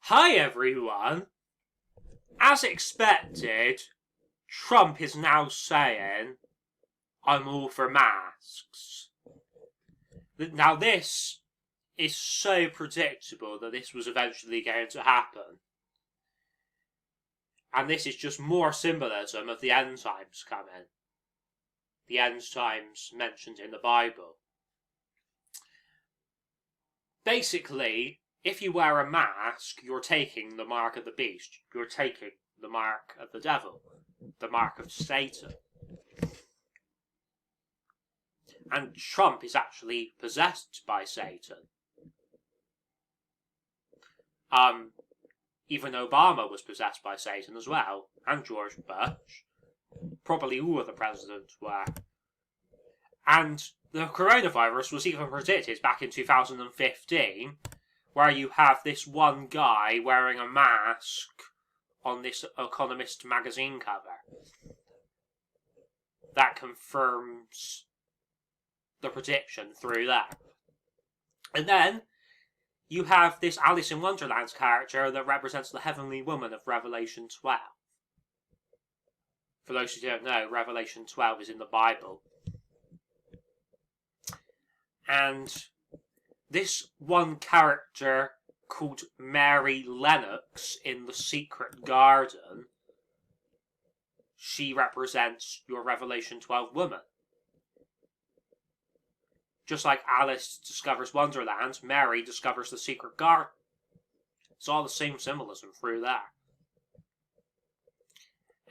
Hi everyone! As expected, Trump is now saying, I'm all for masks. Now this is so predictable that this was eventually going to happen. And this is just more symbolism of the end times coming. The end times mentioned in the Bible. Basically, if you wear a mask, you're taking the mark of the beast. You're taking the mark of the devil. The mark of Satan. And Trump is actually possessed by Satan. Even Obama was possessed by Satan as well. And George Bush. Probably all of the presidents were. And the coronavirus was even predicted back in 2015, where you have this one guy wearing a mask on this Economist magazine cover. That confirms the prediction through that. And then you have this Alice in Wonderland character that represents the heavenly woman of Revelation 12. For those who don't know, Revelation 12 is in the Bible. And this one character called Mary Lennox in The Secret Garden, she represents your Revelation 12 woman. Just like Alice discovers Wonderland, Mary discovers the Secret Garden. It's all the same symbolism through that.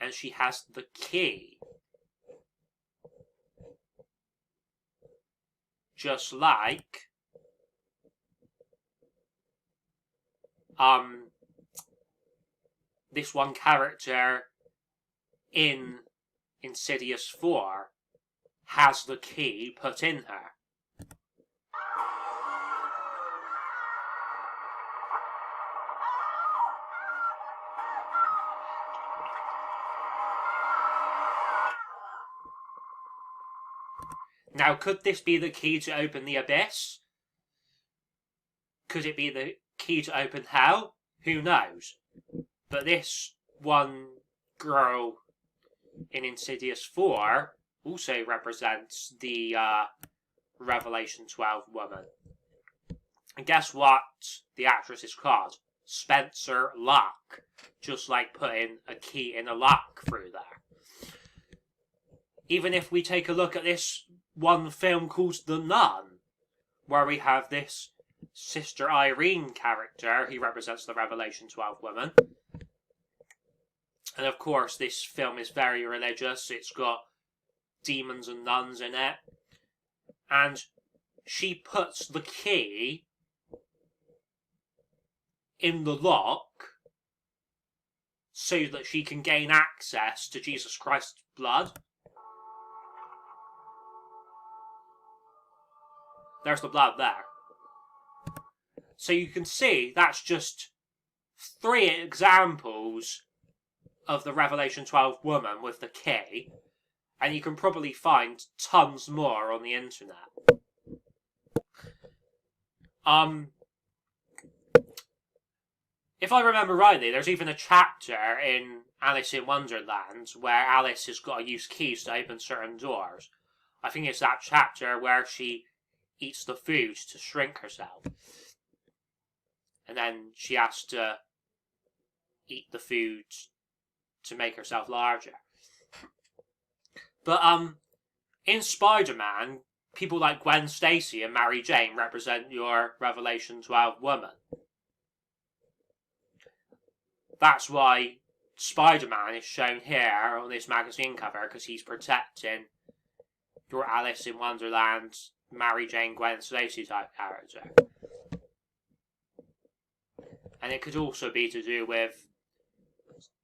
And she has the key. Just like this one character in Insidious 4 has the key put in her. Now, could this be the key to open the abyss? Could it be the key to open hell? Who knows? But this one girl in Insidious 4 also represents the Revelation 12 woman. And guess what the actress is called? Spencer Locke. Just like putting a key in a lock through there. Even if we take a look at this one film called The Nun, where we have this Sister Irene character, he represents the Revelation 12 woman. And of course this film is very religious, it's got demons and nuns in it. And she puts the key in the lock so that she can gain access to Jesus Christ's blood. There's the blood there. So you can see that's just 3 examples of the Revelation 12 woman with the key. And you can probably find tons more on the internet. If I remember rightly, there's even a chapter in Alice in Wonderland where Alice has got to use keys to open certain doors. I think it's that chapter where she eats the food to shrink herself. And then she has to eat the food to make herself larger. But in Spider-Man, people like Gwen Stacy and Mary Jane represent your Revelation 12 woman. That's why Spider-Man is shown here on this magazine cover, because he's protecting your Alice in Wonderland, Mary Jane, Gwen Stacy type character. And it could also be to do with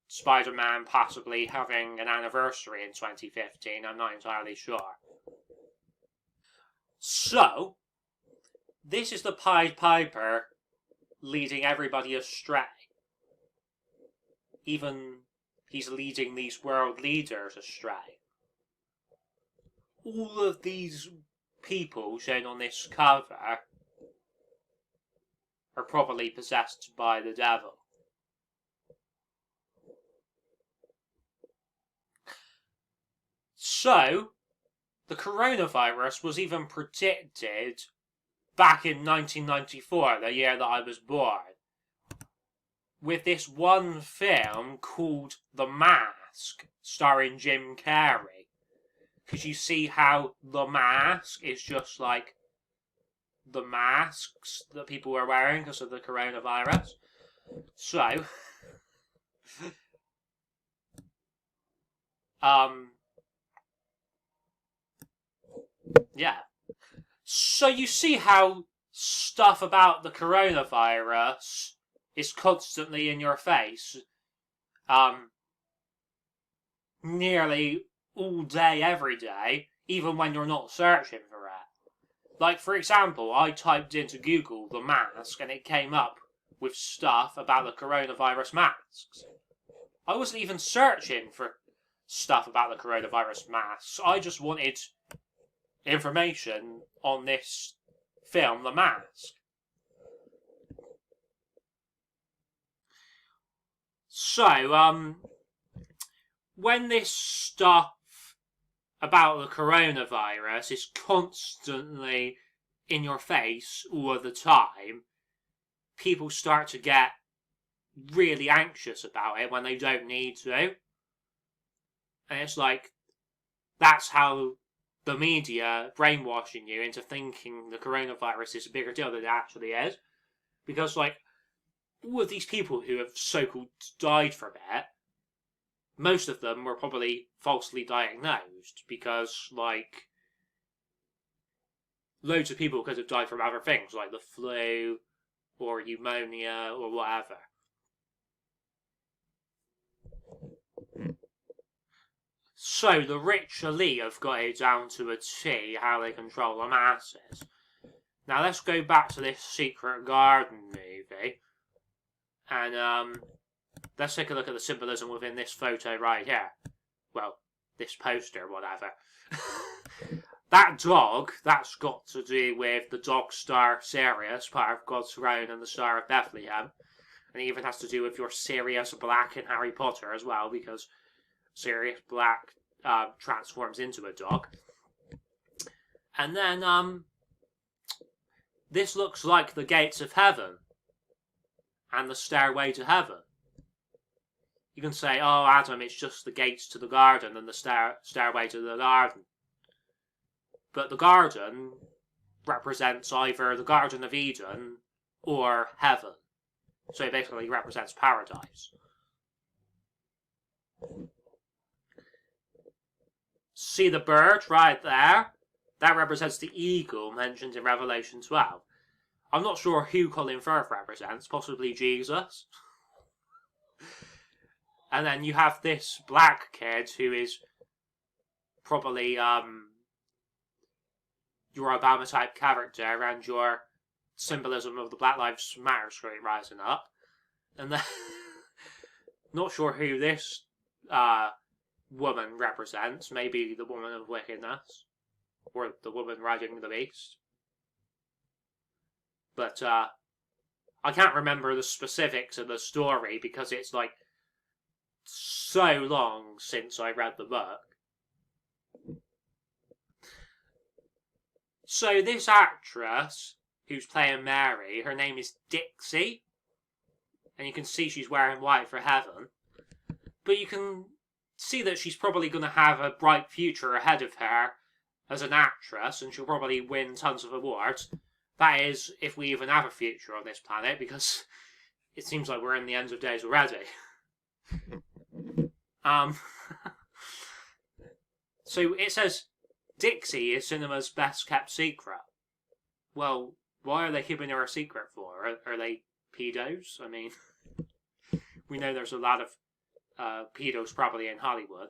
Spider-Man possibly having an anniversary in 2015, I'm not entirely sure. So, this is the Pied Piper leading everybody astray. Even he's leading these world leaders astray. All of these people shown on this cover are probably possessed by the devil. So, the coronavirus was even predicted back in 1994, the year that I was born, with this one film called The Mask, starring Jim Carrey. Because you see how The Mask is just like the masks that people were wearing because of the coronavirus. So, yeah. So you see how stuff about the coronavirus is constantly in your face, nearly all day, every day, even when you're not searching for it. Like, for example, I typed into Google the mask and it came up with stuff about the coronavirus masks. I wasn't even searching for stuff about the coronavirus masks. I just wanted information on this film, The Mask. So, when this stuff about the coronavirus is constantly in your face all the time, people start to get really anxious about it when they don't need to. And it's like, that's how the media brainwashing you into thinking the coronavirus is a bigger deal than it actually is. Because, like, all of these people who have so-called died from it, most of them were probably falsely diagnosed because, like, loads of people could have died from other things, like the flu or pneumonia or whatever. So the rich elite have got it down to a T how they control the masses. Now let's go back to this Secret Garden movie. And let's take a look at the symbolism within this photo right here. Well, this poster, whatever. That dog, that's got to do with the dog star Sirius, part of God's throne and the Star of Bethlehem. And it even has to do with your Sirius Black in Harry Potter as well, because Sirius Black transforms into a dog. And then, this looks like the gates of heaven and the stairway to heaven. You can say, oh, Adam, it's just the gates to the garden and the stairway to the garden. But the garden represents either the Garden of Eden or heaven. So it basically represents paradise. See the bird right there? That represents the eagle mentioned in Revelation 12. I'm not sure who Colin Firth represents, possibly Jesus. And then you have this black kid who is probably your Obama type character and your symbolism of the Black Lives Matter screen rising up. And then not sure who this woman represents. Maybe the woman of wickedness. Or the woman riding the beast. But I can't remember the specifics of the story because it's like so long since I read the book. So this actress who's playing Mary, her name is Dixie. And you can see she's wearing white for heaven. But you can see that she's probably going to have a bright future ahead of her as an actress, and she'll probably win tons of awards. That is, if we even have a future on this planet, because it seems like we're in the end of days already. So it says, Dixie is cinema's best kept secret. Well, why are they keeping her a secret for? Are they pedos? I mean, we know there's a lot of pedos probably in Hollywood.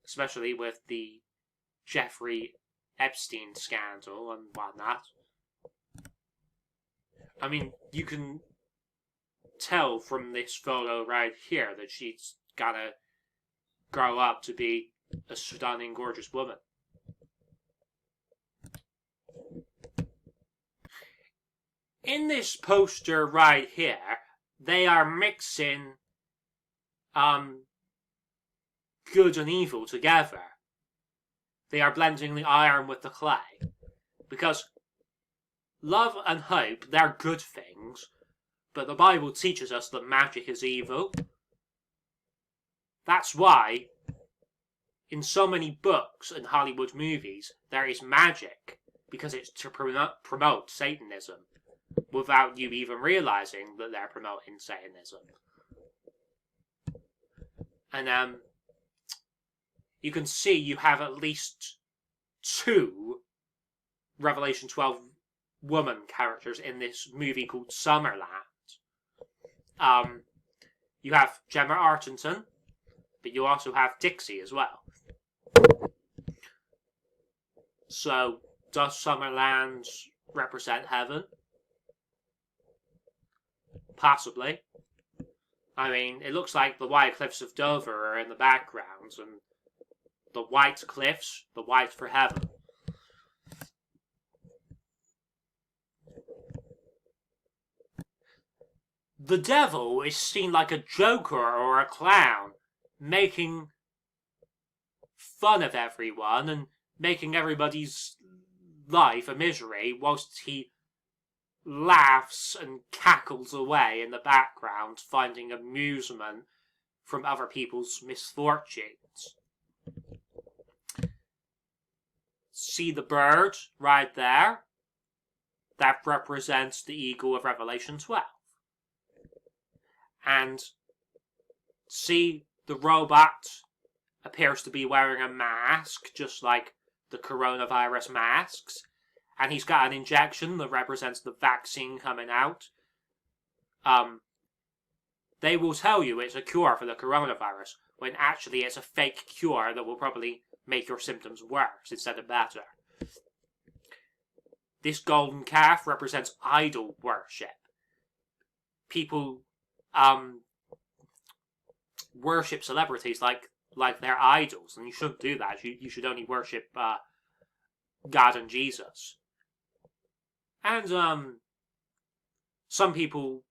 Especially with the Jeffrey Epstein scandal and whatnot. I mean, you can tell from this photo right here that she's gotta grow up to be a stunning, gorgeous woman. In this poster right here, they are mixing good and evil together. They are blending the iron with the clay. Because love and hope, they're good things, but the Bible teaches us that magic is evil. That's why, in so many books and Hollywood movies, there is magic, because it's to promote Satanism, without you even realizing that they're promoting Satanism. And you can see you have at least 2 Revelation 12 woman characters in this movie called Summerland. You have Gemma Arterton, but you also have Dixie as well. So, does Summerland represent heaven? Possibly. I mean, it looks like the white cliffs of Dover are in the background, and the white cliffs, the white for heaven. The devil is seen like a joker or a clown, making fun of everyone and making everybody's life a misery, whilst he laughs and cackles away in the background, finding amusement from other people's misfortunes. See the bird right there? That represents the eagle of Revelation 12. And see, the robot appears to be wearing a mask, just like the coronavirus masks. And he's got an injection that represents the vaccine coming out. They will tell you it's a cure for the coronavirus, when actually it's a fake cure that will probably make your symptoms worse instead of better. This golden calf represents idol worship. People worship celebrities like they're idols, and you shouldn't do that. You should only worship God and Jesus. And some people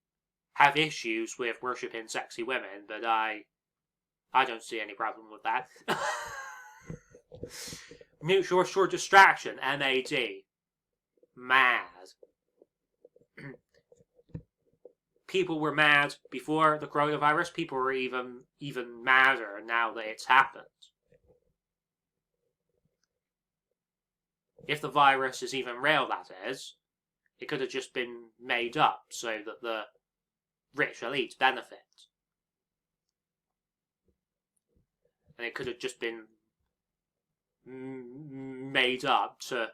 have issues with worshipping sexy women, but I don't see any problem with that. Mutual assured distraction, MAD. Mad. People were mad before the coronavirus. People were even madder now that it's happened. If the virus is even real, that is, it could have just been made up so that the rich elite benefit. And it could have just been made up to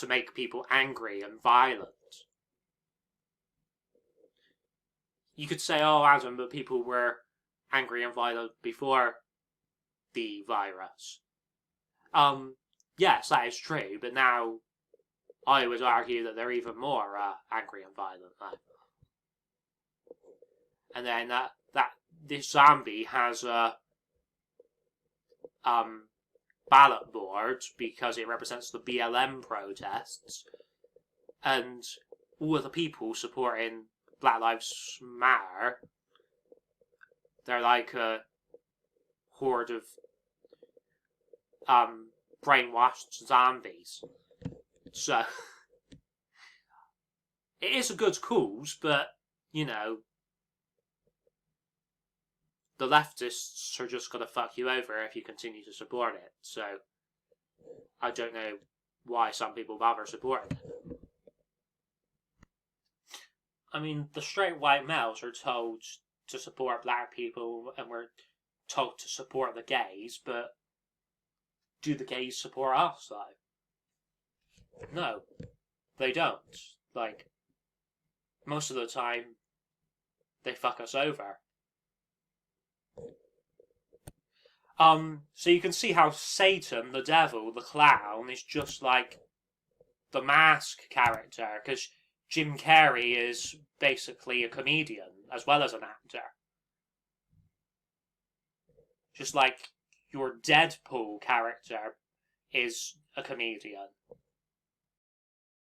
make people angry and violent. You could say, oh, Adam, but people were angry and violent before the virus. Yes, that is true, but now I would argue that they're even more angry and violent now. And then this zombie has a ballot board because it represents the BLM protests, and all of the people supporting Black Lives Matter, they're like a horde of brainwashed zombies. So it is a good cause, but you know, the leftists are just going to fuck you over if you continue to support it. So I don't know why some people bother supporting it. I mean, the straight white males are told to support black people, and we're told to support the gays, but do the gays support us, though? No, they don't. Like, most of the time, they fuck us over. So you can see how Satan, the devil, the clown, is just like the Mask character, because Jim Carrey is basically a comedian as well as an actor. Just like your Deadpool character is a comedian.